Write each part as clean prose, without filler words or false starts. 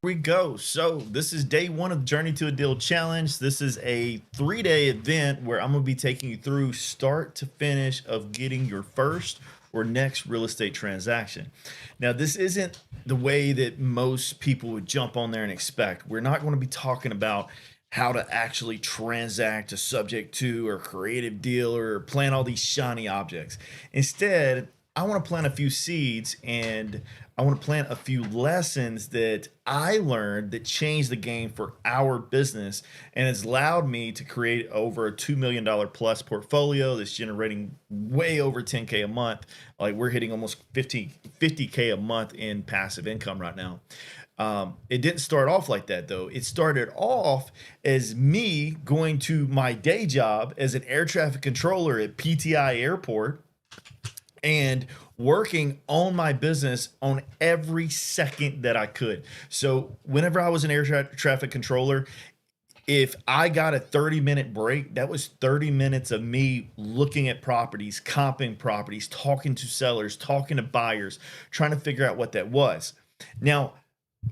We go. So this is day one of the Journey to a Deal Challenge. This is a 3-day event where I'm going to be taking you through start to finish of getting your first or next real estate transaction. Now, this isn't the way that most people would jump on there and expect. We're not going to be talking about how to actually transact a subject to or creative deal or plant all these shiny objects. Instead, I want to plant a few seeds and I want to plant a few lessons that I learned that changed the game for our business and has allowed me to create over a $2 million plus portfolio that's generating way over 10K a month. Like we're hitting almost 50K a month in passive income right now. It didn't start off like that though. It started off as me going to my day job as an air traffic controller at PTI Airport and working on my business on every second that I could. So whenever I was an traffic controller, if I got a 30-minute break, that was 30 minutes of me looking at properties, comping properties, talking to sellers, talking to buyers, trying to figure out what that was. Now,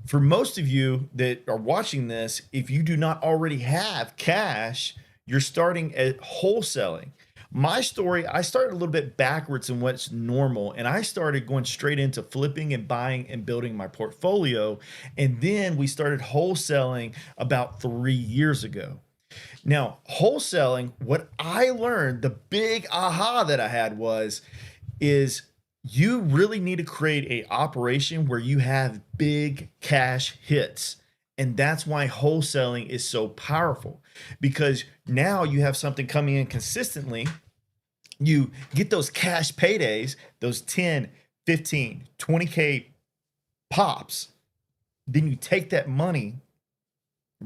for most of you that are watching this, if you do not already have cash, you're starting at wholesaling. My story, I started a little bit backwards in what's normal, and I started going straight into flipping and buying and building my portfolio. And then we started wholesaling about 3 years ago. Now, wholesaling, what I learned, the big aha that I had is you really need to create a operation where you have big cash hits. And that's why wholesaling is so powerful, because now you have something coming in consistently. You get those cash paydays, those 10, 15, 20K pops. Then you take that money,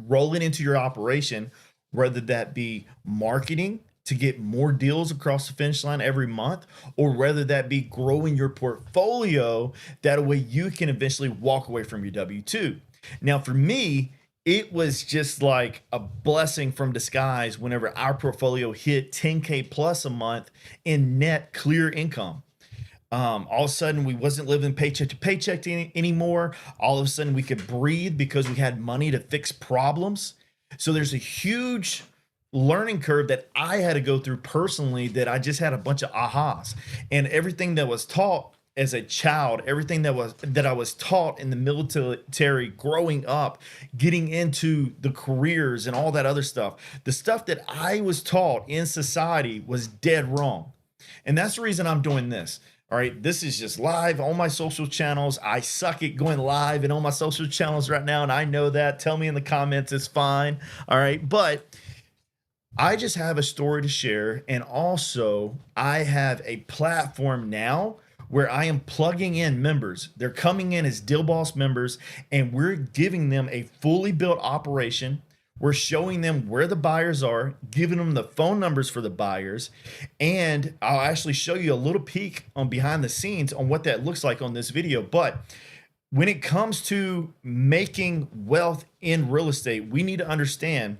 roll it into your operation, whether that be marketing to get more deals across the finish line every month, or whether that be growing your portfolio. That way you can eventually walk away from your W-2. Now, for me, it was just like a blessing from disguise whenever our portfolio hit 10K plus a month in net clear income. All of a sudden, we wasn't living paycheck to paycheck anymore. All of a sudden, we could breathe because we had money to fix problems. So there's a huge learning curve that I had to go through personally, that I just had a bunch of ahas, and everything that was taught as a child, everything that I was taught in the military growing up, getting into the careers and all that other stuff, the stuff that I was taught in society was dead wrong. And that's the reason I'm doing this. All right, this is just live on my social channels. I suck at going live and on my social channels right now, and I know that. Tell me in the comments, it's fine. All right, but I just have a story to share, and also I have a platform now where I am plugging in members. They're coming in as Deal Boss members, and we're giving them a fully built operation. We're showing them where the buyers are, giving them the phone numbers for the buyers, and I'll actually show you a little peek on behind the scenes on what that looks like on this video. But when it comes to making wealth in real estate, we need to understand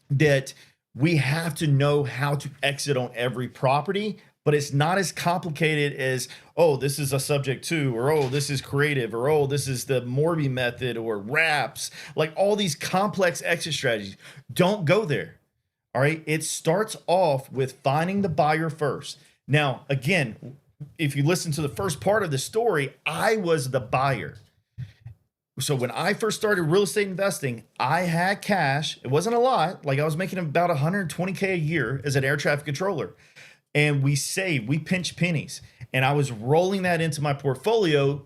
that we have to know how to exit on every property, but it's not as complicated as, oh, this is a subject to, or oh, this is creative, or oh, this is the Morby method, or wraps, like all these complex exit strategies. Don't go there. All right. It starts off with finding the buyer first. Now, again, if you listen to the first part of the story, I was the buyer. So when I first started real estate investing, I had cash. It wasn't a lot. Like I was making about 120K a year as an air traffic controller. And we saved, we pinched pennies. And I was rolling that into my portfolio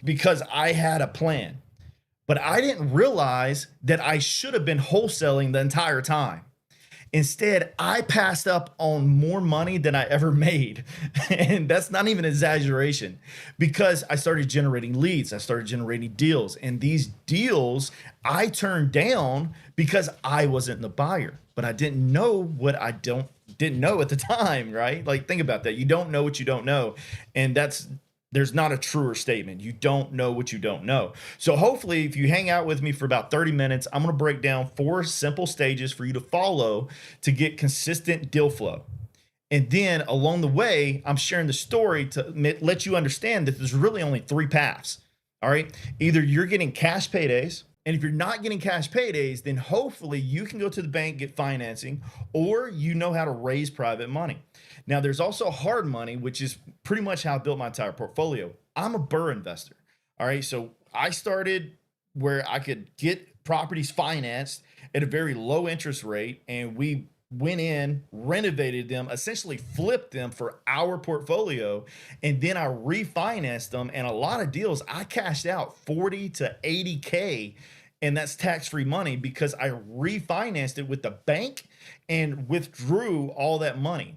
because I had a plan. But I didn't realize that I should have been wholesaling the entire time. Instead, I passed up on more money than I ever made. And that's not even an exaggeration, because I started generating leads. I started generating deals. And these deals I turned down because I wasn't the buyer. But I didn't know what I didn't know at the time, right? Like, think about that. You don't know what you don't know. And there's not a truer statement. You don't know what you don't know. So hopefully, if you hang out with me for about 30 minutes, I'm going to break down 4 simple stages for you to follow to get consistent deal flow. And then along the way, I'm sharing the story to let you understand that there's really only 3 paths. All right. Either you're getting cash paydays, and if you're not getting cash paydays, then hopefully you can go to the bank, get financing, or you know how to raise private money. Now, there's also hard money, which is pretty much how I built my entire portfolio. I'm a Burr investor. All right. So I started where I could get properties financed at a very low interest rate, and we went in, renovated them, essentially flipped them for our portfolio, and then I refinanced them. And a lot of deals I cashed out 40 to 80K, and that's tax-free money because I refinanced it with the bank and withdrew all that money.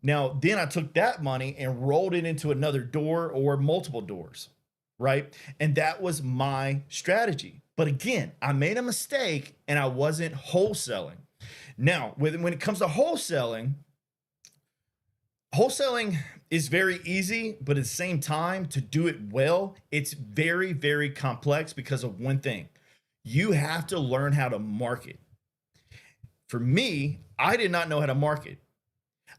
Now, then I took that money and rolled it into another door or multiple doors, right? And that was my strategy. But again, I made a mistake and I wasn't wholesaling. Now, when it comes to wholesaling is very easy, but at the same time, to do it well, it's very, very complex because of one thing. You have to learn how to market. For me, I did not know how to market.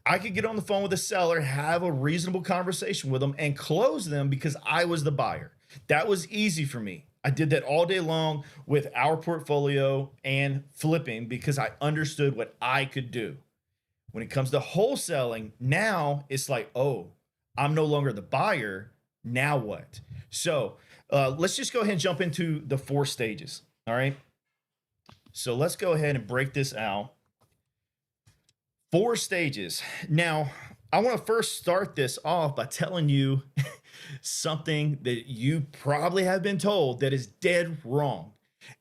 I could get on the phone with a seller, have a reasonable conversation with them, and close them because I was the buyer. That was easy for me. I did that all day long with our portfolio and flipping because I understood what I could do. When it comes to wholesaling, now it's like, oh, I'm no longer the buyer. Now what? So let's just go ahead and jump into the 4 stages. All right. So let's go ahead and break this out. 4 stages. Now, I want to first start this off by telling you something that you probably have been told that is dead wrong.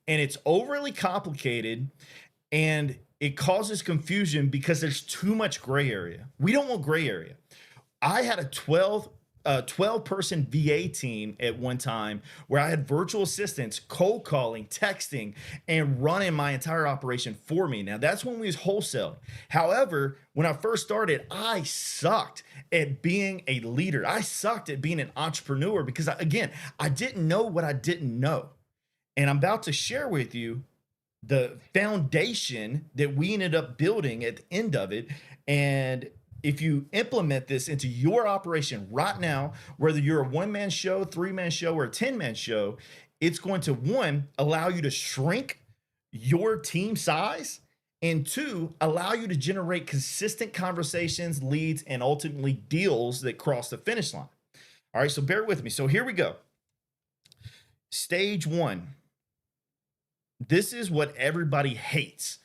And it's overly complicated and it causes confusion because there's too much gray area. We don't want gray area. I had a 12 person VA team at one time where I had virtual assistants cold calling, texting, and running my entire operation for me. Now that's when we was wholesaling. However, when I first started, I sucked at being a leader. I sucked at being an entrepreneur because I didn't know what I didn't know. And I'm about to share with you the foundation that we ended up building at the end of it. And if you implement this into your operation right now, whether you're a 1-man show, 3-man show, or a 10-man show, it's going to, 1, allow you to shrink your team size, and 2, allow you to generate consistent conversations, leads, and ultimately deals that cross the finish line. All right, so bear with me. So here we go. Stage 1. This is what everybody hates.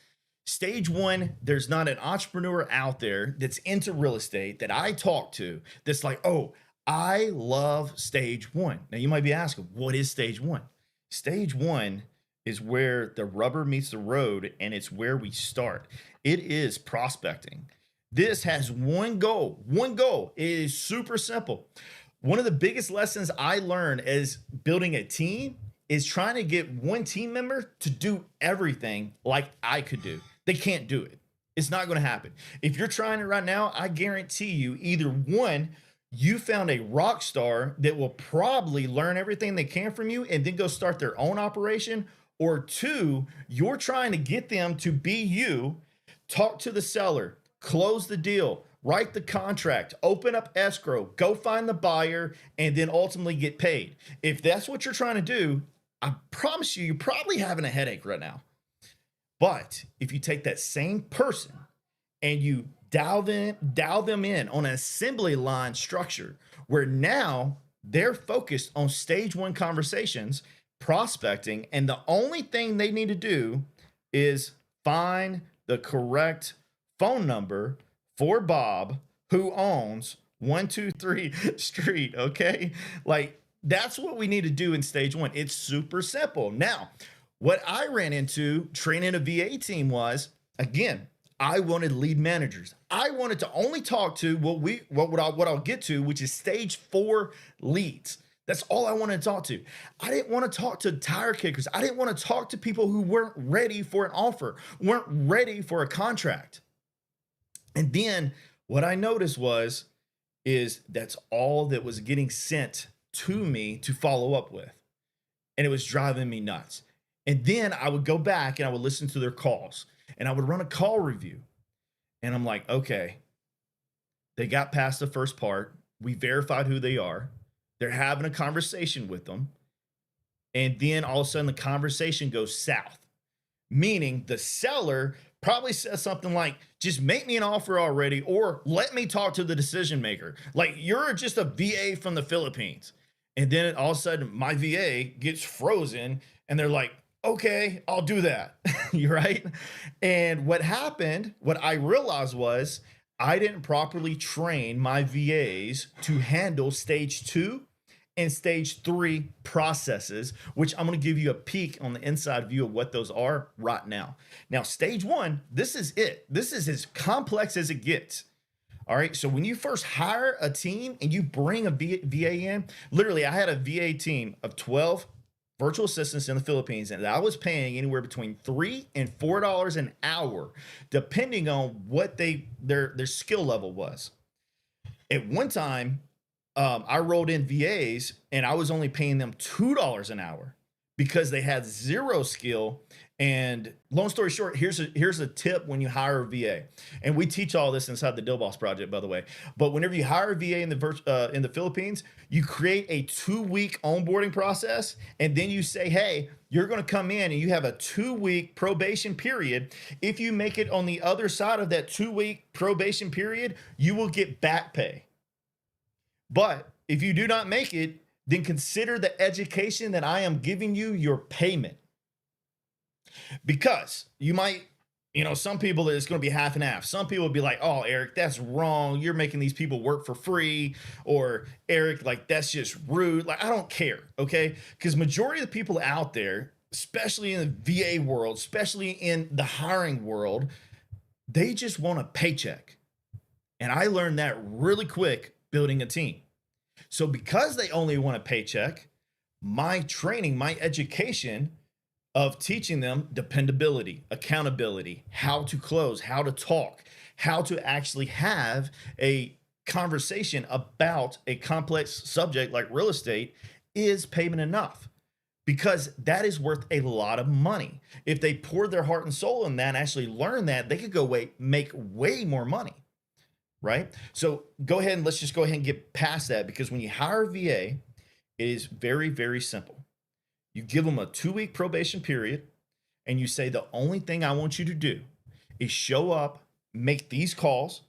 Stage 1, there's not an entrepreneur out there that's into real estate that I talk to that's like, oh, I love stage 1. Now you might be asking, what is stage 1? Stage 1 is where the rubber meets the road, and it's where we start. It is prospecting. This has one goal. One goal. It is super simple. One of the biggest lessons I learned as building a team is trying to get one team member to do everything like I could do. They can't do it. It's not going to happen. If you're trying it right now, I guarantee you either 1, you found a rock star that will probably learn everything they can from you and then go start their own operation, or 2, you're trying to get them to be you, talk to the seller, close the deal, write the contract, open up escrow, go find the buyer, and then ultimately get paid. If that's what you're trying to do, I promise you, you're probably having a headache right now. But if you take that same person and you dial them in on an assembly line structure where now they're focused on stage 1 conversations, prospecting, and the only thing they need to do is find the correct phone number for Bob, who owns 123 Street, okay? Like, that's what we need to do in stage 1. It's super simple. Now, what I ran into training a VA team was, again, I wanted lead managers. I wanted to only talk to what I'll get to, which is stage 4 leads. That's all I wanted to talk to. I didn't want to talk to tire kickers. I didn't want to talk to people who weren't ready for an offer, weren't ready for a contract. And then what I noticed is that's all that was getting sent to me to follow up with. And it was driving me nuts. And then I would go back and I would listen to their calls and I would run a call review. And I'm like, okay, they got past the first part. We verified who they are. They're having a conversation with them. And then all of a sudden the conversation goes south, meaning the seller probably says something like, just make me an offer already, or let me talk to the decision maker. Like, you're just a VA from the Philippines. And then all of a sudden my VA gets frozen and they're like, okay, I'll do that. You're right. And what happened, what I realized was I didn't properly train my VAs to handle stage 2 and stage 3 processes, which I'm going to give you a peek on the inside view of what those are right now. Now, stage 1, this is it. This is as complex as it gets. All right. So when you first hire a team and you bring a VA in, literally, I had a VA team of 12 virtual assistants in the Philippines, and I was paying anywhere between $3 and $4 an hour, depending on what their skill level was. At one time, I rolled in VAs and I was only paying them $2 an hour because they had zero skill. And long story short, here's a tip when you hire a VA, and we teach all this inside the Deal Boss Project, by the way. But whenever you hire a VA in the Philippines, you create a 2-week onboarding process, and then you say, hey, you're going to come in and you have a 2-week probation period. If you make it on the other side of that 2-week probation period, you will get back pay. But if you do not make it, then consider the education that I am giving you your payment. Because you might, some people, it's going to be half and half. Some people will be like, oh, Eric, that's wrong. You're making these people work for free. Or Eric, like, that's just rude. Like, I don't care. Okay. Because majority of the people out there, especially in the VA world, especially in the hiring world, they just want a paycheck. And I learned that really quick building a team. So because they only want a paycheck, my training, my education of teaching them dependability, accountability, how to close, how to talk, how to actually have a conversation about a complex subject like real estate is payment enough, because that is worth a lot of money. If they pour their heart and soul in that and actually learn that, they could make way more money. Right? So go ahead and let's just go ahead and get past that, because when you hire a VA, it is very, very simple. You give them a 2-week probation period and you say, the only thing I want you to do is show up, make these calls,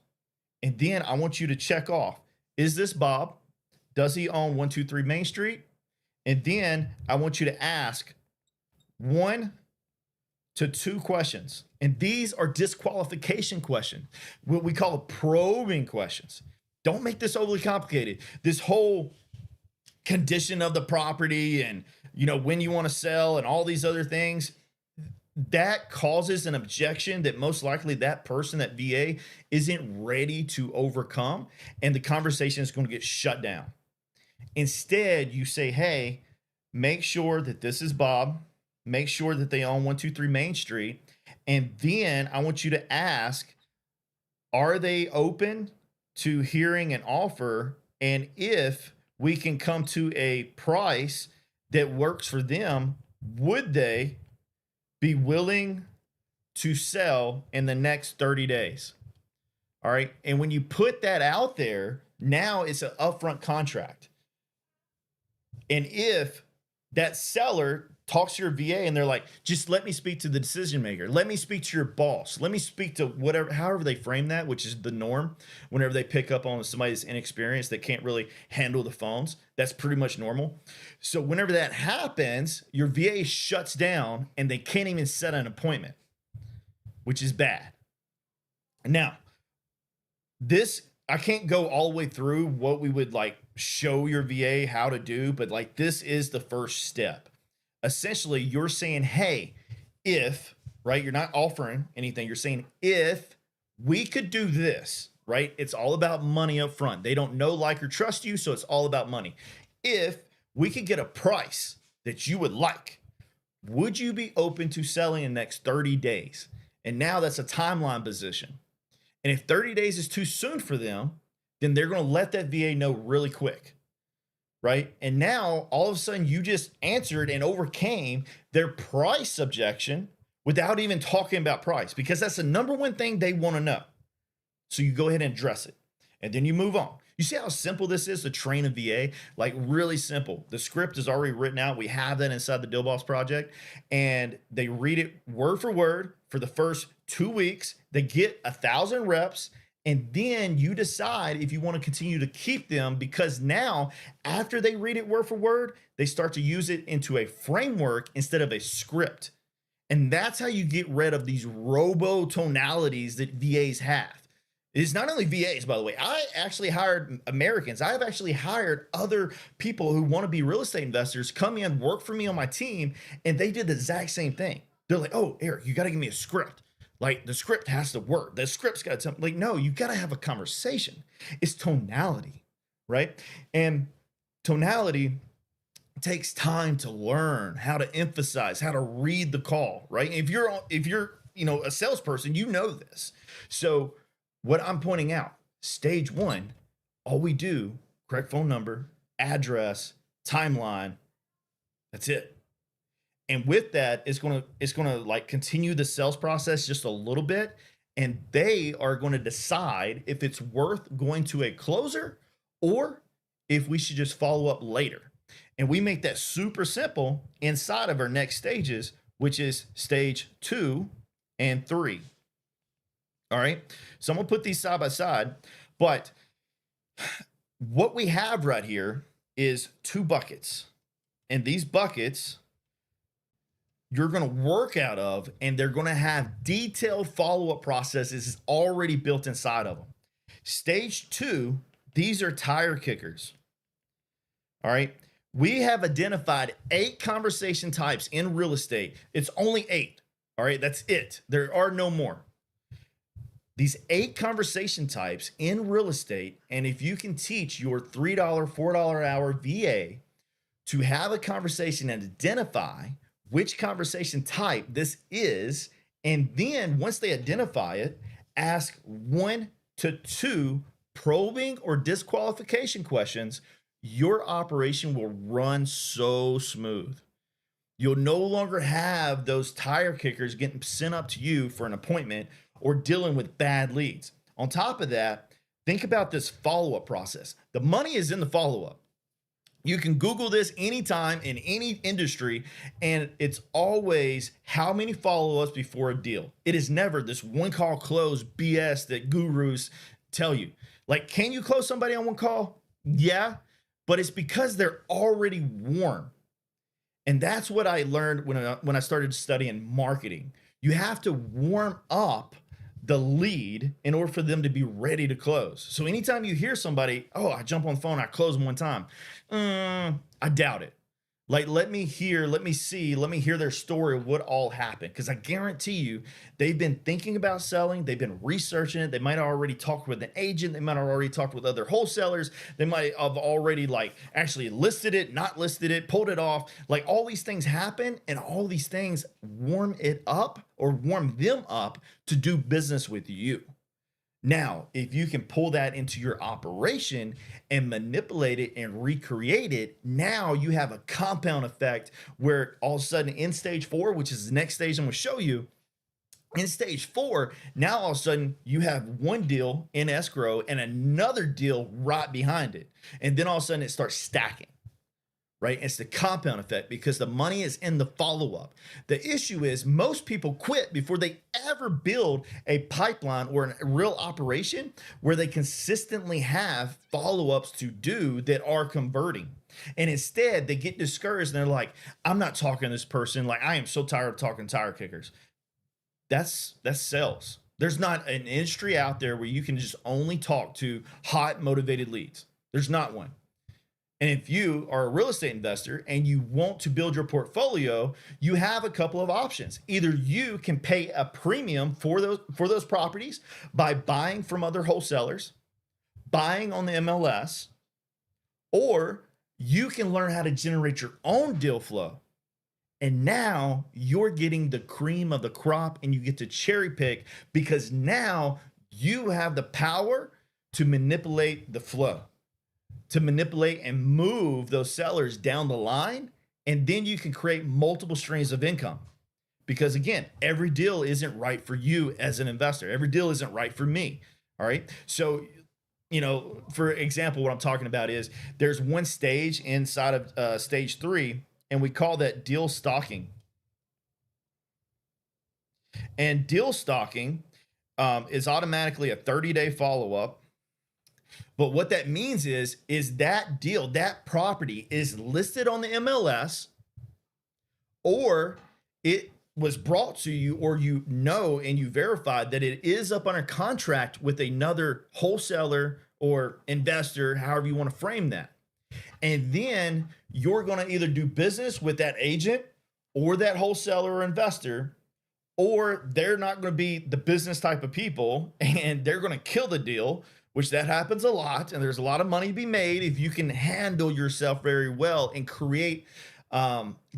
and then I want you to check off, is this Bob? Does he own 123 Main Street? And then I want you to ask 1 to 2 questions. And these are disqualification questions, what we call probing questions. Don't make this overly complicated. This whole condition of the property and, when you want to sell and all these other things, that causes an objection that most likely that person, that VA, isn't ready to overcome. And the conversation is going to get shut down. Instead, you say, hey, make sure that this is Bob. Make sure that they own 123 Main Street. And then I want you to ask, are they open to hearing an offer? And if we can come to a price that works for them, would they be willing to sell in the next 30 days? All right. And when you put that out there, now it's an upfront contract. And if that seller talks to your VA and they're like, just let me speak to the decision maker. Let me speak to your boss. Let me speak to whatever, however they frame that, which is the norm. Whenever they pick up on somebody that's inexperienced, that can't really handle the phones, that's pretty much normal. So whenever that happens, your VA shuts down and they can't even set an appointment, which is bad. Now, I can't go all the way through what we would like show your VA how to do, but like this is the first step. Essentially, you're saying, hey, if, right, you're not offering anything. You're saying, if we could do this, right? It's all about money up front. They don't know, like, or trust you, so it's all about money. If we could get a price that you would like, would you be open to selling in the next 30 days? And now that's a timeline position. And if 30 days is too soon for them, then they're going to let that VA know really quick. Right? And now all of a sudden you just answered and overcame their price objection without even talking about price, because that's the number one thing they want to know. So you go ahead and address it. And then you move on. You see how simple this is to train a VA? Like really simple. The script is already written out. We have that inside the Deal Boss project, and they read it word for word for the first 2 weeks. They get 1,000 reps. And then you decide if you want to continue to keep them, because now after they read it word for word, they start to use it into a framework instead of a script. And that's how you get rid of these robo tonalities that VAs have. It's not only VAs, by the way. I actually hired Americans. I have actually hired other people who want to be real estate investors, come in, work for me on my team, and they did the exact same thing. They're like, oh, Eric, you got to give me a script. Like the script has to work. The script's got to tell, like, no, you got to have a conversation. It's tonality, right? And tonality takes time to learn how to emphasize, how to read the call, right? If you're a salesperson, you know this. So what I'm pointing out, stage one, all we do, correct phone number, address, timeline, that's it. And with that, it's gonna like continue the sales process just a little bit, and they are going to decide if it's worth going to a closer or if we should just follow up later. And we make that super simple inside of our next stages, which is stage 2 and 3. All right. So I'm gonna put these side by side, but what we have right here is 2 buckets, and these buckets you're going to work out of, and they're going to have detailed follow-up processes already built inside of them. Stage 2, these are tire kickers. All right. We have identified 8 conversation types in real estate. It's only 8. All right. That's it. There are no more. These 8 conversation types in real estate. And if you can teach your $3, $4 an hour VA to have a conversation and identify which conversation type this is, and then once they identify it, ask 1 to 2 probing or disqualification questions, your operation will run so smooth. You'll no longer have those tire kickers getting sent up to you for an appointment or dealing with bad leads. On top of that, think about this follow-up process. The money is in the follow-up. You can Google this anytime in any industry, and it's always how many follow-ups before a deal. It is never this one call close BS that gurus tell you. Like, can you close somebody on one call? Yeah, but it's because they're already warm. And that's what I learned when I started studying marketing. You have to warm up the lead in order for them to be ready to close. So anytime you hear somebody, oh, I jump on the phone, I close them one time. I doubt it. Like, let me hear their story of what all happened. Because I guarantee you, they've been thinking about selling. They've been researching it. They might have already talked with an agent. They might have already talked with other wholesalers. They might have already actually listed it, not listed it, pulled it off. Like, all these things happen, and all these things warm it up or warm them up to do business with you. Now, if you can pull that into your operation and manipulate it and recreate it, now you have a compound effect where all of a sudden in stage 4, which is the next stage I'm going to show you, in stage 4, now all of a sudden you have one deal in escrow and another deal right behind it. And then all of a sudden it starts stacking. Right? It's the compound effect because the money is in the follow-up. The issue is most people quit before they ever build a pipeline or a real operation where they consistently have follow-ups to do that are converting. And instead they get discouraged and they're like, I'm not talking to this person. Like, I am so tired of talking tire kickers. That's sales. There's not an industry out there where you can just only talk to hot, motivated leads. There's not one. And if you are a real estate investor and you want to build your portfolio, you have a couple of options. Either you can pay a premium for those properties by buying from other wholesalers, buying on the MLS, or you can learn how to generate your own deal flow. And now you're getting the cream of the crop and you get to cherry pick because now you have the power to manipulate the flow, to manipulate and move those sellers down the line. And then you can create multiple streams of income. Because again, every deal isn't right for you as an investor. Every deal isn't right for me. All right. So for example, what I'm talking about is there's one stage inside of stage 3, and we call that deal stalking. And deal stalking is automatically a 30-day follow-up. But what that means is that deal, that property is listed on the MLS, or it was brought to you, or and you verified that it is up under contract with another wholesaler or investor, however you want to frame that. And then you're going to either do business with that agent or that wholesaler or investor, or they're not going to be the business type of people and they're going to kill the deal, which that happens a lot. And there's a lot of money to be made if you can handle yourself very well and create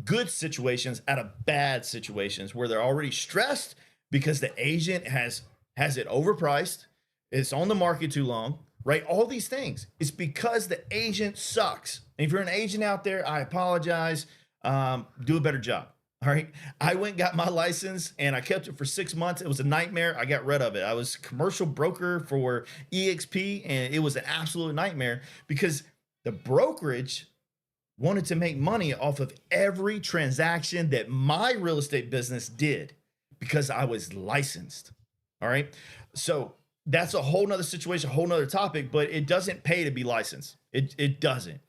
good situations out of bad situations where they're already stressed because the agent has it overpriced, it's on the market too long, right? All these things. It's because the agent sucks. And if you're an agent out there, I apologize. Do a better job. All right. I went and got my license and I kept it for 6 months. It was a nightmare. I got rid of it. I was a commercial broker for EXP and it was an absolute nightmare because the brokerage wanted to make money off of every transaction that my real estate business did because I was licensed. All right. So that's a whole nother situation, a whole nother topic, but it doesn't pay to be licensed. It doesn't.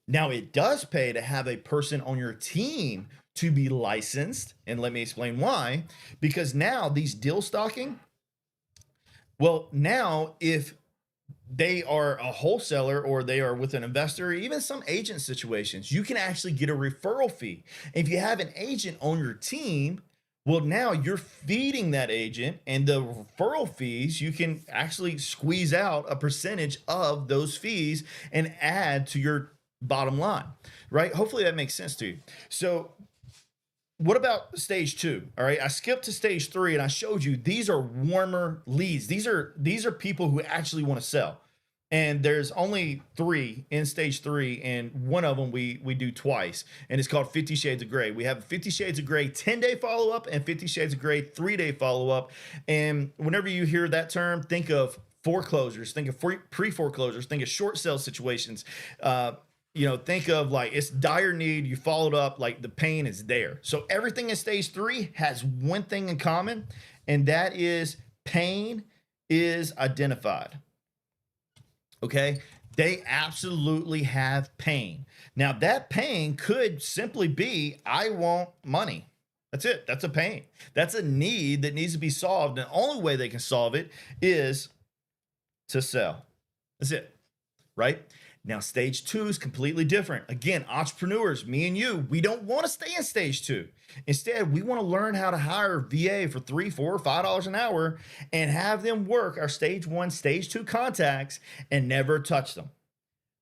Now it does pay to have a person on your team to be licensed. And let me explain why. Because now these deal stalking, well, now if they are a wholesaler or they are with an investor, or even some agent situations, you can actually get a referral fee. If you have an agent on your team, well, now you're feeding that agent, and the referral fees, you can actually squeeze out a percentage of those fees and add to your bottom line, right? Hopefully that makes sense to you. So what about stage 2? All right. I skipped to stage 3 and I showed you these are warmer leads. These are people who actually want to sell. And there's only 3 in stage 3, and one of them we do twice, and it's called 50 Shades of Gray. We have 50 Shades of Gray 10-day follow-up and 50 Shades of Gray 3-day follow-up. And whenever you hear that term, think of foreclosures, think of pre-foreclosures, think of short sale situations. Think of like it's dire need, you followed up, like the pain is there. So everything in stage 3 has one thing in common, and that is pain is identified. Okay. They absolutely have pain. Now that pain could simply be, I want money. That's it. That's a pain. That's a need that needs to be solved. And the only way they can solve it is to sell. That's it. Right? Now, stage 2 is completely different. Again, entrepreneurs, me and you, we don't want to stay in stage 2. Instead, we want to learn how to hire a VA for $3, $4, $5 an hour and have them work our stage 1, stage 2 contacts and never touch them.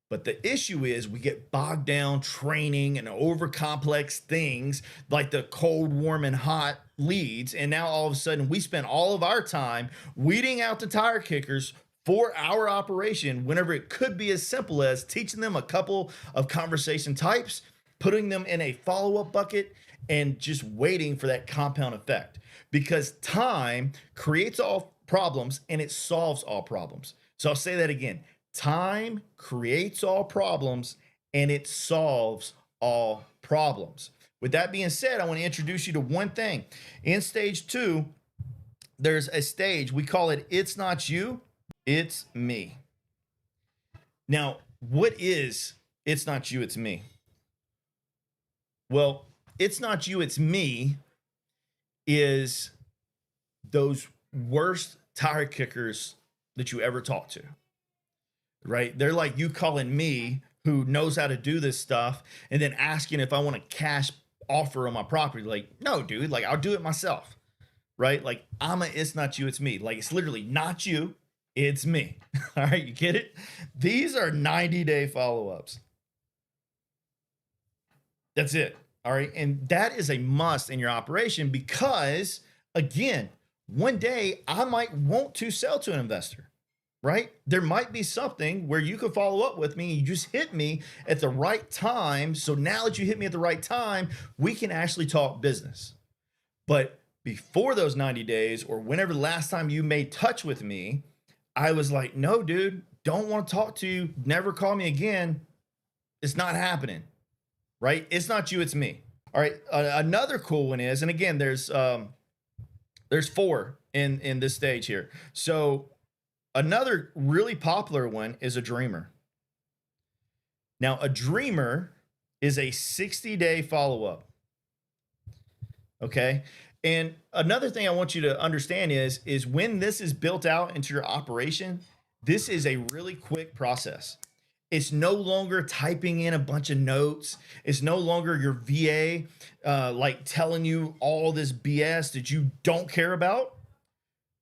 But the issue is we get bogged down training and over complex things like the cold, warm, and hot leads. And now all of a sudden we spend all of our time weeding out the tire kickers for our operation, whenever it could be as simple as teaching them a couple of conversation types, putting them in a follow-up bucket, and just waiting for that compound effect. Because time creates all problems and it solves all problems. So I'll say that again. Time creates all problems and it solves all problems. With that being said, I want to introduce you to one thing. In stage 2, there's a stage, we call it It's Not You, It's Me. Now, what is It's Not You, It's Me? Well, It's Not You, It's Me is those worst tire kickers that you ever talk to, right? They're like you calling me, who knows how to do this stuff, and then asking if I want a cash offer on my property. Like, no, dude, like I'll do it myself, right? Like It's Not You, It's Me. Like it's literally not you. It's me. All right, you get it? These are 90-day follow-ups. That's it. All right. And that is a must in your operation because, again, one day I might want to sell to an investor, right? There might be something where you can follow up with me. You just hit me at the right time. So now that you hit me at the right time, we can actually talk business. But before those 90 days or whenever the last time you made touch with me, I was like, no, dude, don't want to talk to you, never call me again. It's not happening, right? It's not you, it's me. All right. Another cool one is, and again, there's 4 in this stage here. So another really popular one is a dreamer. Now, a dreamer is a 60-day follow-up. Okay. And another thing I want you to understand is when this is built out into your operation, this is a really quick process. It's no longer typing in a bunch of notes. It's no longer your VA like telling you all this BS that you don't care about.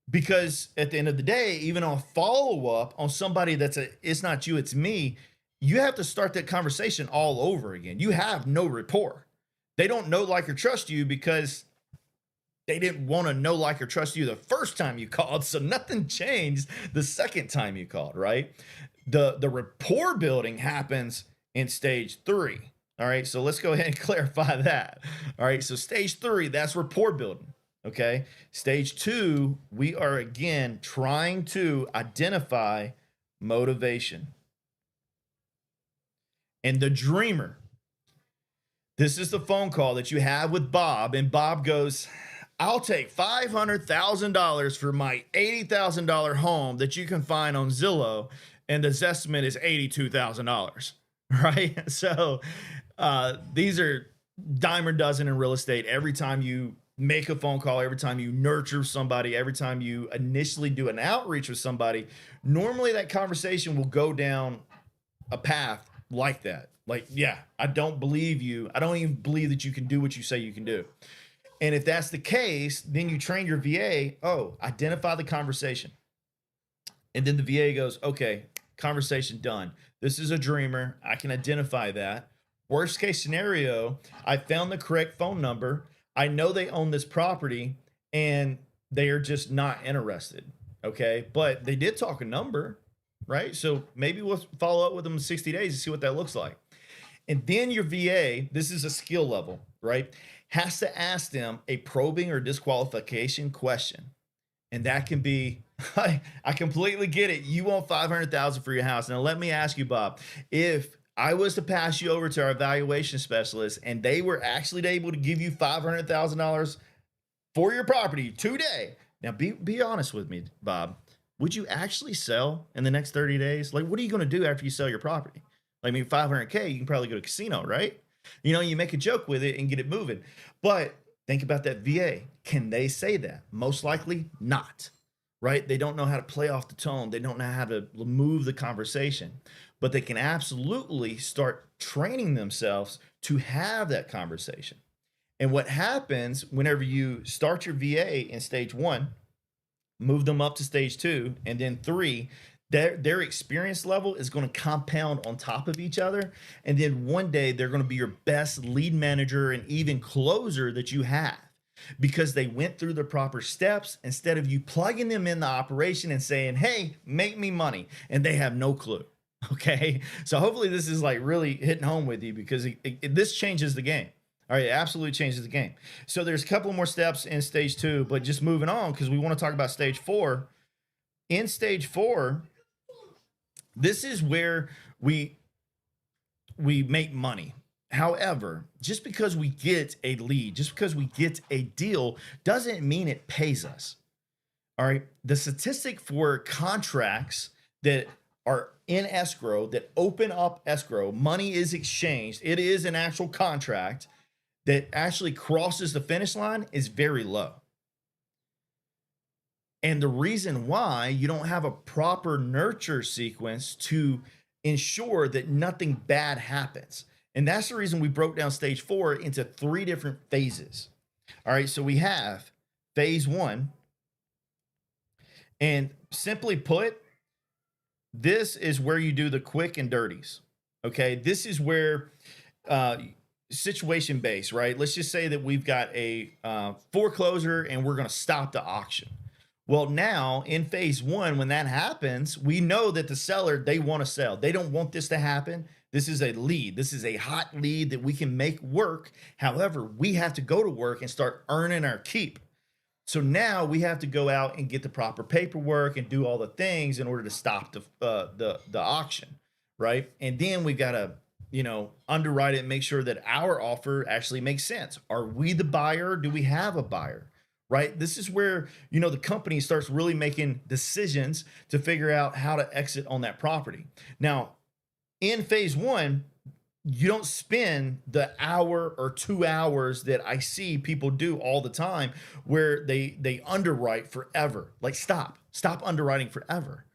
Because at the end of the day, even on follow-up on somebody it's not you, it's me, you have to start that conversation all over again. You have no rapport. They don't know, like, or trust you because they didn't want to know, like, or trust you the first time you called. So nothing changed the second time you called, right? The rapport building happens in stage 3. All right. So let's go ahead and clarify that. All right. So stage 3, that's rapport building. Okay. Stage 2, we are again trying to identify motivation. And the dreamer, this is the phone call that you have with Bob, and Bob goes, I'll take $500,000 for my $80,000 home that you can find on Zillow, and the estimate is $82,000, right? So these are dime a dozen in real estate. Every time you make a phone call, every time you nurture somebody, every time you initially do an outreach with somebody, normally that conversation will go down a path like that. Like, yeah, I don't believe you. I don't even believe that you can do what you say you can do. And if that's the case, then you train your VA, identify the conversation. And then the VA goes, okay, conversation done. This is a dreamer. I can identify that. Worst case scenario, I found the correct phone number. I know they own this property and they are just not interested. Okay. But they did talk a number, right? So maybe we'll follow up with them in 60 days to see what that looks like. And then your VA, this is a skill level, right? Has to ask them a probing or disqualification question. And that can be, I completely get it. You want $500,000 for your house. Now let me ask you, Bob, if I was to pass you over to our evaluation specialist and they were actually able to give you $500,000 for your property today. Now be honest with me, Bob. Would you actually sell in the next 30 days? Like, what are you going to do after you sell your property? Like, I mean, $500K, you can probably go to a casino, right? You know, you make a joke with it and get it moving. But think about that VA. Can they say that? Most likely not, right? They don't know how to play off the tone. They don't know how to move the conversation, but they can absolutely start training themselves to have that conversation. And what happens whenever you start your VA in stage 1, move them up to stage 2, and then 3, their experience level is going to compound on top of each other. And then one day they're going to be your best lead manager and even closer that you have, because they went through the proper steps instead of you plugging them in the operation and saying, hey, make me money. And they have no clue. Okay. So hopefully this is like really hitting home with you, because this changes the game. All right. It absolutely changes the game. So there's a couple more steps in stage 2, but just moving on, because we want to talk about stage 4. In stage 4, this is where we make money. However, just because we get a lead, just because we get a deal, doesn't mean it pays us. All right. The statistic for contracts that are in escrow, that open up escrow, money is exchanged, it is an actual contract that actually crosses the finish line, is very low. And the reason why you don't have a proper nurture sequence to ensure that nothing bad happens. And that's the reason we broke down stage 4 into 3 different phases. All right. So we have phase 1. And simply put, this is where you do the quick and dirties. Okay. This is where situation based, right? Let's just say that we've got a foreclosure and we're going to stop the auction. Well, now in phase 1, when that happens, we know that the seller, they want to sell. They don't want this to happen. This is a lead. This is a hot lead that we can make work. However, we have to go to work and start earning our keep. So now we have to go out and get the proper paperwork and do all the things in order to stop the auction, right? And then we got to, underwrite it and make sure that our offer actually makes sense. Are we the buyer? Do we have a buyer? Right? This is where, the company starts really making decisions to figure out how to exit on that property. Now, in phase one, you don't spend the hour or 2 hours that I see people do all the time where they underwrite forever. Like stop underwriting forever.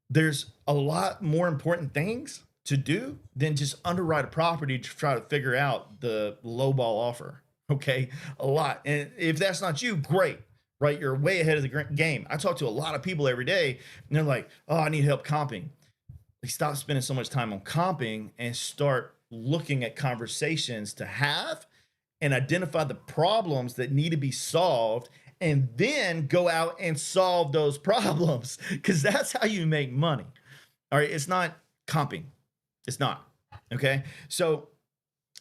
There's a lot more important things to do than just underwrite a property to try to figure out the lowball offer. Okay, a lot. And if that's not you, great, right? You're way ahead of the game. I talk to a lot of people every day and they're like, oh, I need help comping. Like, stop spending so much time on comping and start looking at conversations to have and identify the problems that need to be solved, and then go out and solve those problems, because that's how you make money. All right, it's not comping. It's not. Okay, so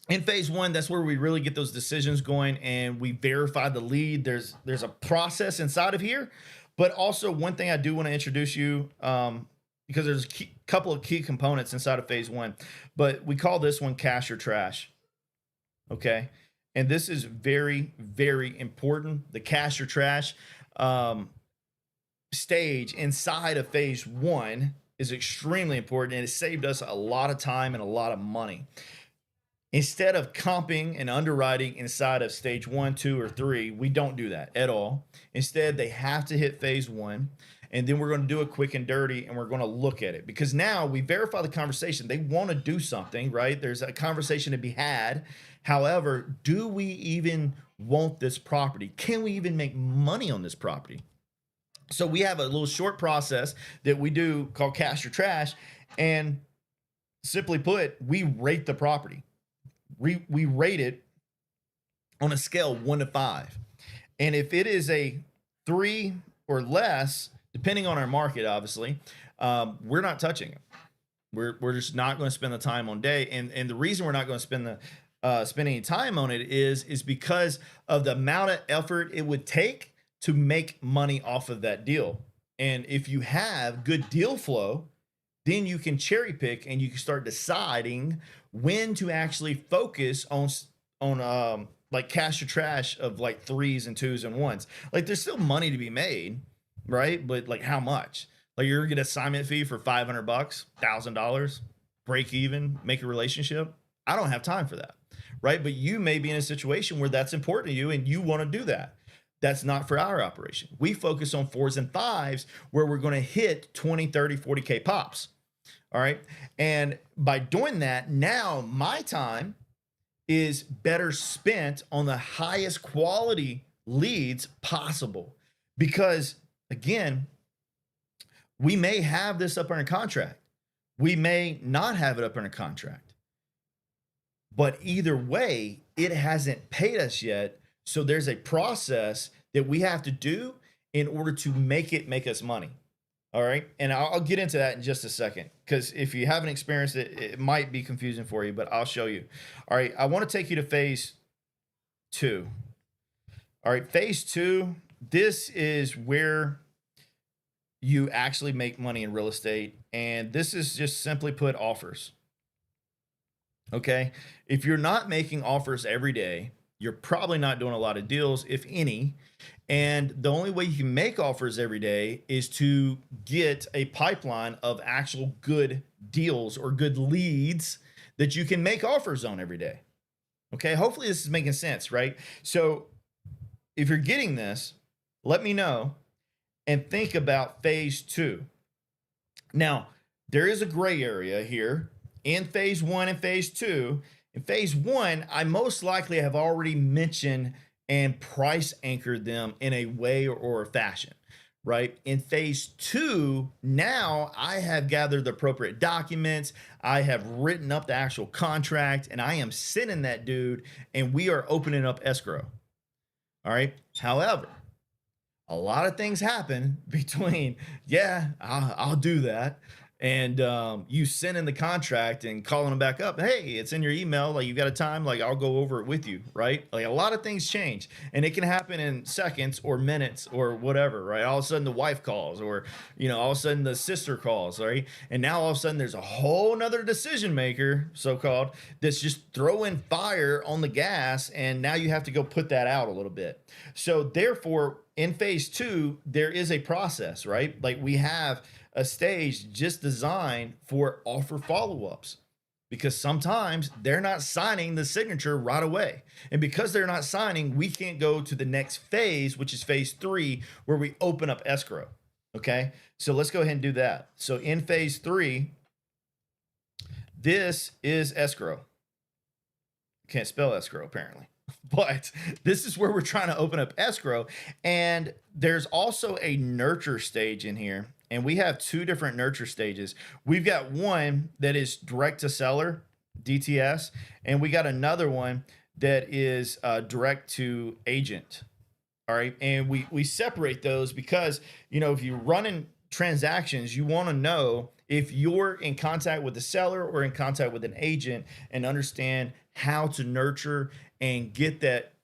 in phase one, that's where we really get those decisions going and we verify the lead. There's a process inside of here, but also one thing I do want to introduce you, because there's a couple of key components inside of phase one, but we call this one cash or trash. Okay. And this is very, very important. The cash or trash stage inside of phase one is extremely important, and it saved us a lot of time and a lot of money. Instead of comping and underwriting inside of stage 1, 2, or 3, we don't do that at all. Instead, they have to hit phase one, and then we're going to do it quick and dirty, and we're going to look at it, because now we verify the conversation. They want to do something, right? There's a conversation to be had. However, do we even want this property? Can we even make money on this property? So we have a little short process that we do called cash or trash, and simply put, we rate the property. We rate it on a scale 1 to 5. And if it is a 3 or less, depending on our market, obviously, we're not touching it. We're just not going to spend the time on day. And the reason we're not going to spend any time on it is because of the amount of effort it would take to make money off of that deal. And if you have good deal flow, then you can cherry pick and you can start deciding when to actually focus on like cash or trash of like 3s and 2s and 1s. Like, there's still money to be made, right? But like, how much? Like, you're gonna get an assignment fee for $500, $1,000, break even, make a relationship. I don't have time for that, right? But you may be in a situation where that's important to you and you want to do that. That's not for our operation. We focus on 4s and 5s where we're going to hit 20, 30, 40K pops. All right. And by doing that, now my time is better spent on the highest quality leads possible. Because again, we may have this up under contract. We may not have it up under contract. But either way, it hasn't paid us yet. So there's a process that we have to do in order to make us money. All right. And I'll get into that in just a second, because if you haven't experienced it, it might be confusing for you, but I'll show you. All right. I want to take you to phase 2. All right. Phase 2, this is where you actually make money in real estate. And this is just simply put offers. Okay. If you're not making offers every day, you're probably not doing a lot of deals, if any. And the only way you can make offers every day is to get a pipeline of actual good deals or good leads that you can make offers on every day. Okay. Hopefully this is making sense, right? So if you're getting this, let me know and think about phase 2. Now, there is a gray area here in phase 1 and phase 2. In phase 1, I most likely have already mentioned and price anchored them in a way or a fashion, right? In phase 2, now I have gathered the appropriate documents. I have written up the actual contract, and I am sending that dude, and we are opening up escrow. All right. However, a lot of things happen between, yeah, I'll do that. and you send in the contract and calling them back up. Hey, it's in your email. Like, you got a time? Like, I'll go over it with you, right? Like, a lot of things change, and it can happen in seconds or minutes or whatever, right? All of a sudden, the wife calls, or all of a sudden the sister calls, right? And now all of a sudden, there's a whole nother decision maker, so called, that's just throwing fire on the gas, and now you have to go put that out a little bit. So therefore, in phase two, there is a process, right? Like, we have a stage just designed for offer follow-ups, because sometimes they're not signing the signature right away. And because they're not signing, we can't go to the next phase, which is phase three, where we open up escrow. Okay. So let's go ahead and do that. So in phase three, this is escrow. Can't spell escrow apparently. But this is where we're trying to open up escrow. And there's also a nurture stage in here. And we have two different nurture stages. We've got one that is direct to seller, DTS, and we got another one that is direct to agent. All right. And we separate those because, if you're running transactions, you want to know if you're in contact with the seller or in contact with an agent, and understand how to nurture and get that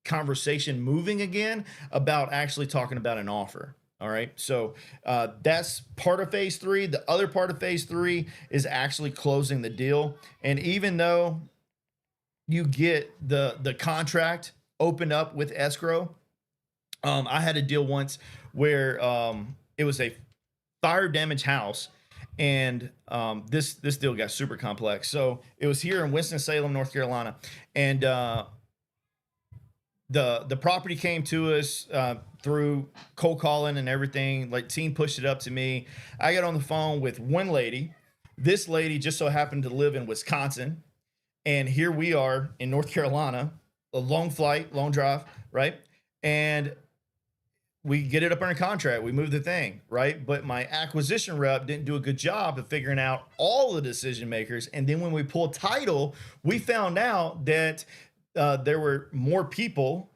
conversation moving again about actually talking about an offer. All right. So that's part of phase three. The other part of phase three is actually closing the deal. And even though you get the contract opened up with escrow, I had a deal once where it was a fire damaged house. And this deal got super complex. So it was here in Winston-Salem, North Carolina. And the property came to us through cold calling and everything. Like, team pushed it up to me. I got on the phone with one lady. This lady just so happened to live in Wisconsin. And here we are in North Carolina, a long flight, long drive, right? And we get it up under contract. We move the thing, right? But my acquisition rep didn't do a good job of figuring out all the decision makers. And then when we pulled title, we found out that there were more people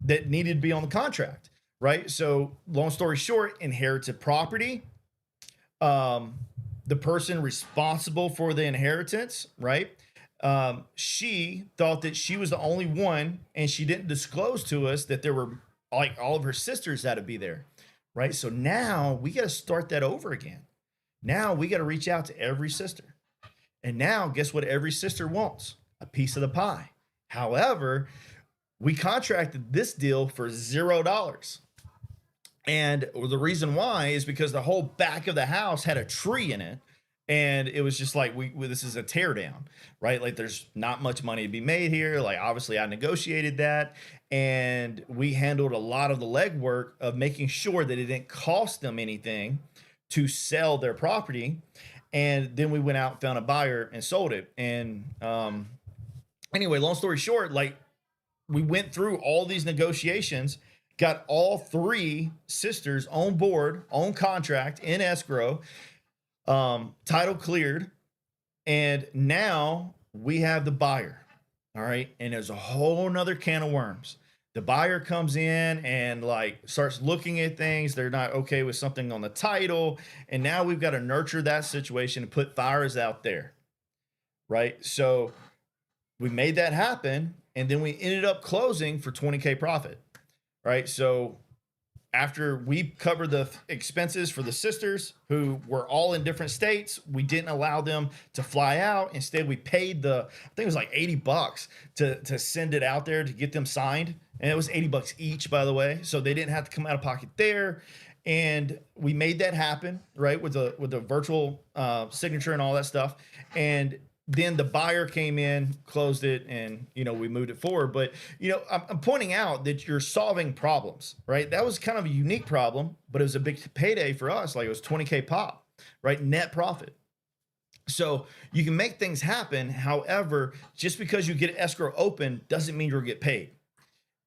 that needed to be on the contract, right? So long story short, inherited property, the person responsible for the inheritance, right? She thought that she was the only one, and she didn't disclose to us that there were, like, all of her sisters had to be there, right? So now we got to start that over again. Now we got to reach out to every sister. And now guess what every sister wants? A piece of the pie. However, we contracted this deal for $0. And the reason why is because the whole back of the house had a tree in it. And it was just like, this is a tear down, right? Like, there's not much money to be made here. Like, obviously I negotiated that, and we handled a lot of the legwork of making sure that it didn't cost them anything to sell their property. And then we went out, found a buyer, and sold it. And anyway, long story short, like, we went through all these negotiations, got all three sisters on board, on contract, in escrow, title cleared, and now we have the buyer. All right. And there's a whole nother can of worms. The buyer comes in and, like, starts looking at things. They're not okay with something on the title. And now we've got to nurture that situation and put fires out there. Right. So we made that happen. And then we ended up closing for $20K profit. Right. So after we covered the expenses for the sisters, who were all in different states, we didn't allow them to fly out. Instead, we paid I think it was like $80 to send it out there to get them signed. And it was $80 each, by the way. So they didn't have to come out of pocket there. And we made that happen, right, with the virtual signature and all that stuff. And then the buyer came in, closed it, and, we moved it forward. But, I'm pointing out that you're solving problems, right? That was kind of a unique problem, but it was a big payday for us. Like, it was $20K pop, right? Net profit. So you can make things happen. However, just because you get escrow open doesn't mean you'll get paid.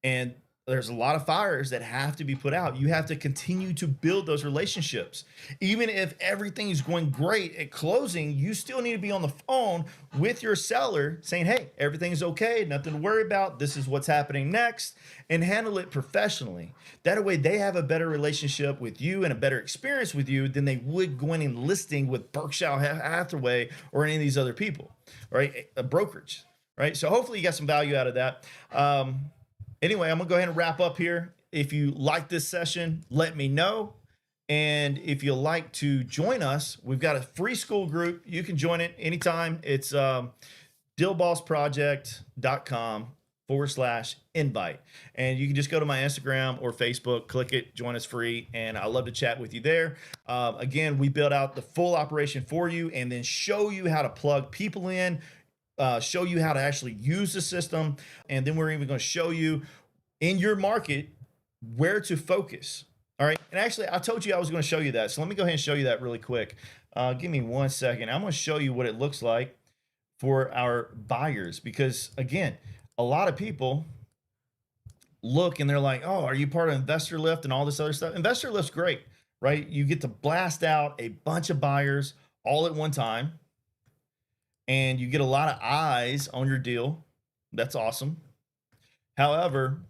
And there's a lot of fires that have to be put out. You have to continue to build those relationships. Even if everything is going great at closing, you still need to be on the phone with your seller saying, hey, everything's okay, nothing to worry about. This is what's happening next, and handle it professionally. That way they have a better relationship with you and a better experience with you than they would going and listing with Berkshire Hathaway or any of these other people, right? A brokerage, right? So hopefully you got some value out of that. Anyway, I'm going to go ahead and wrap up here. If you like this session, let me know. And if you'd like to join us, we've got a free school group. You can join it anytime. It's dealbossproject.com/invite. And you can just go to my Instagram or Facebook, click it, join us free. And I love to chat with you there. Again, we build out the full operation for you and then show you how to plug people in, show you how to actually use the system. And then we're even going to show you in your market where to focus. All right. And actually, I told you I was going to show you that. So let me go ahead and show you that really quick. Give me 1 second. I'm going to show you what it looks like for our buyers, because again, a lot of people look and they're like, oh, are you part of Investor Lift and all this other stuff? Investor Lift's great, right? You get to blast out a bunch of buyers all at one time, and you get a lot of eyes on your deal. That's awesome. However,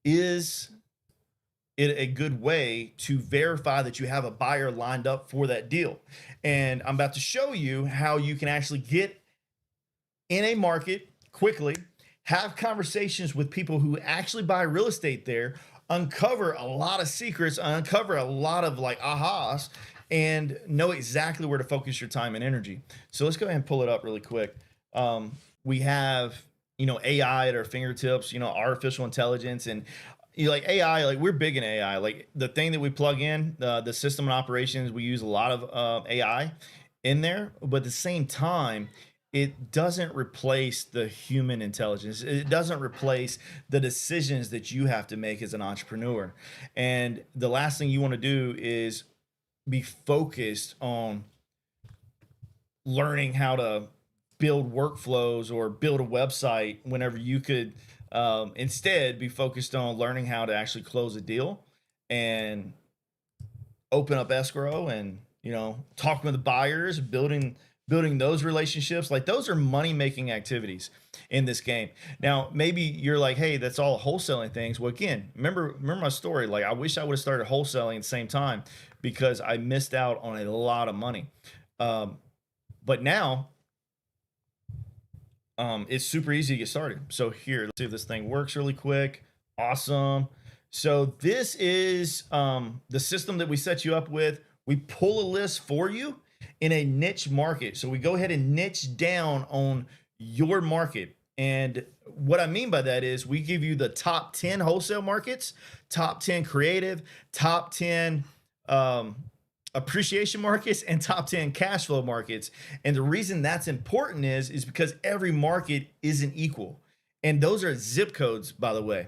is it a good way to verify that you have a buyer lined up for that deal? And I'm about to show you how you can actually get in a market quickly, have conversations with people who actually buy real estate there, uncover a lot of secrets, uncover a lot of like ahas, and know exactly where to focus your time and energy. So let's go ahead and pull it up really quick. We have, AI at our fingertips, artificial intelligence, and like AI, like we're big in AI. Like the thing that we plug in, the system and operations, we use a lot of AI in there, but at the same time, it doesn't replace the human intelligence. It doesn't replace the decisions that you have to make as an entrepreneur. And the last thing you want to do is be focused on learning how to build workflows or build a website whenever you could instead be focused on learning how to actually close a deal and open up escrow and, talking with the buyers, building those relationships. Like those are money making activities in this game. Now, maybe you're like, hey, that's all wholesaling things. Well, again, remember my story. Like I wish I would have started wholesaling at the same time because I missed out on a lot of money. But now it's super easy to get started. So here, let's see if this thing works really quick. Awesome. So this is the system that we set you up with. We pull a list for you in a niche market. So we go ahead and niche down on your market. And what I mean by that is we give you the top 10 wholesale markets, top 10 creative, top 10 appreciation markets, and top 10 cash flow markets. And the reason that's important is because every market isn't equal. And those are zip codes, by the way.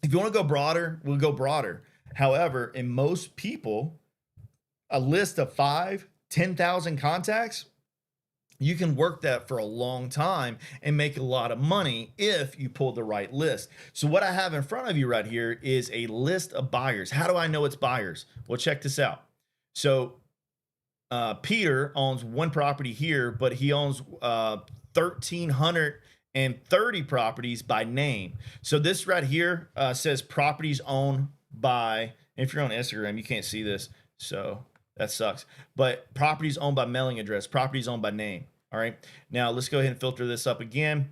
If you want to go broader, we'll go broader. However, in most people, a list of 10,000 contacts, you can work that for a long time and make a lot of money if you pull the right list. So what I have in front of you right here is a list of buyers. How do I know it's buyers? Well, check this out. So Peter owns one property here, but he owns 1,330 properties by name. So this right here says properties owned by, if you're on Instagram, you can't see this, so that sucks. But properties owned by mailing address, properties owned by name. All right. Now let's go ahead and filter this up again.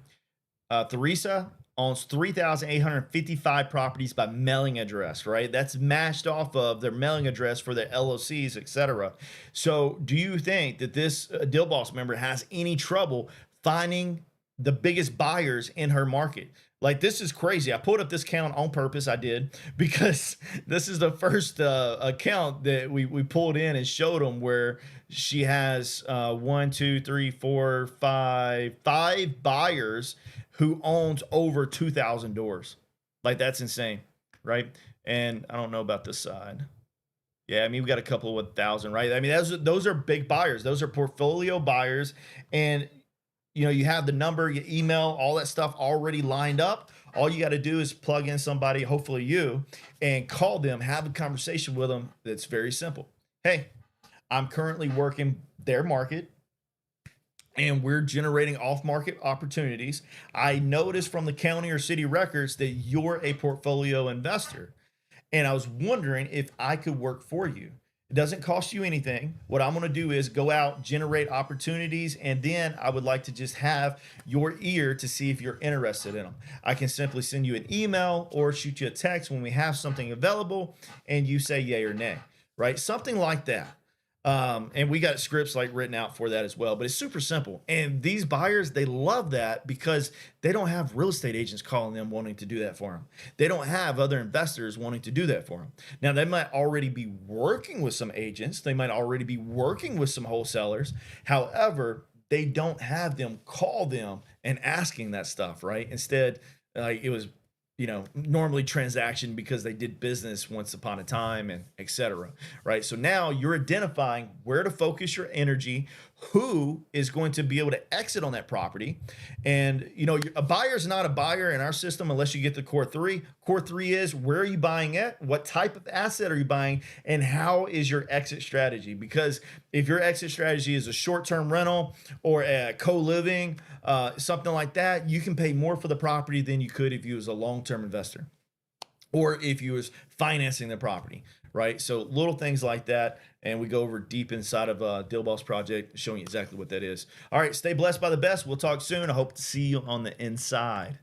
Theresa owns 3,855 properties by mailing address, right? That's matched off of their mailing address for their LOCs, etc. So do you think that this Deal Boss member has any trouble finding the biggest buyers in her market? Like, this is crazy. I pulled up this count on purpose. I did, because this is the first account that we pulled in and showed them where she has 5 buyers who owns over 2,000 doors. Like, that's insane, right? And I don't know about this side. Yeah, I mean, we got a couple of 1,000, right? I mean, those are big buyers. Those are portfolio buyers. And you have the number, your email, all that stuff already lined up. All you got to do is plug in somebody, hopefully you, and call them, have a conversation with them. That's very simple. Hey, I'm currently working their market and we're generating off market opportunities. I noticed from the county or city records that you're a portfolio investor. And I was wondering if I could work for you. It doesn't cost you anything. What I'm going to do is go out, generate opportunities, and then I would like to just have your ear to see if you're interested in them. I can simply send you an email or shoot you a text when we have something available and you say yay or nay, right? Something like that. And we got scripts like written out for that as well, but it's super simple. And these buyers, they love that because they don't have real estate agents calling them wanting to do that for them. They don't have other investors wanting to do that for them. Now, they might already be working with some agents. They might already be working with some wholesalers. However, they don't have them call them and asking that stuff, right? Instead, it was normally transaction because they did business once upon a time and etc. Right. So now you're identifying where to focus your energy, who is going to be able to exit on that property. And, a buyer is not a buyer in our system unless you get the core three. Core three is where are you buying at? What type of asset are you buying? And how is your exit strategy? Because if your exit strategy is a short-term rental or a co-living, something like that, you can pay more for the property than you could if you was a long-term investor or if you was financing the property, right? So little things like that. And we go over deep inside of Deal Boss Project, showing you exactly what that is. All right, stay blessed by the best. We'll talk soon. I hope to see you on the inside.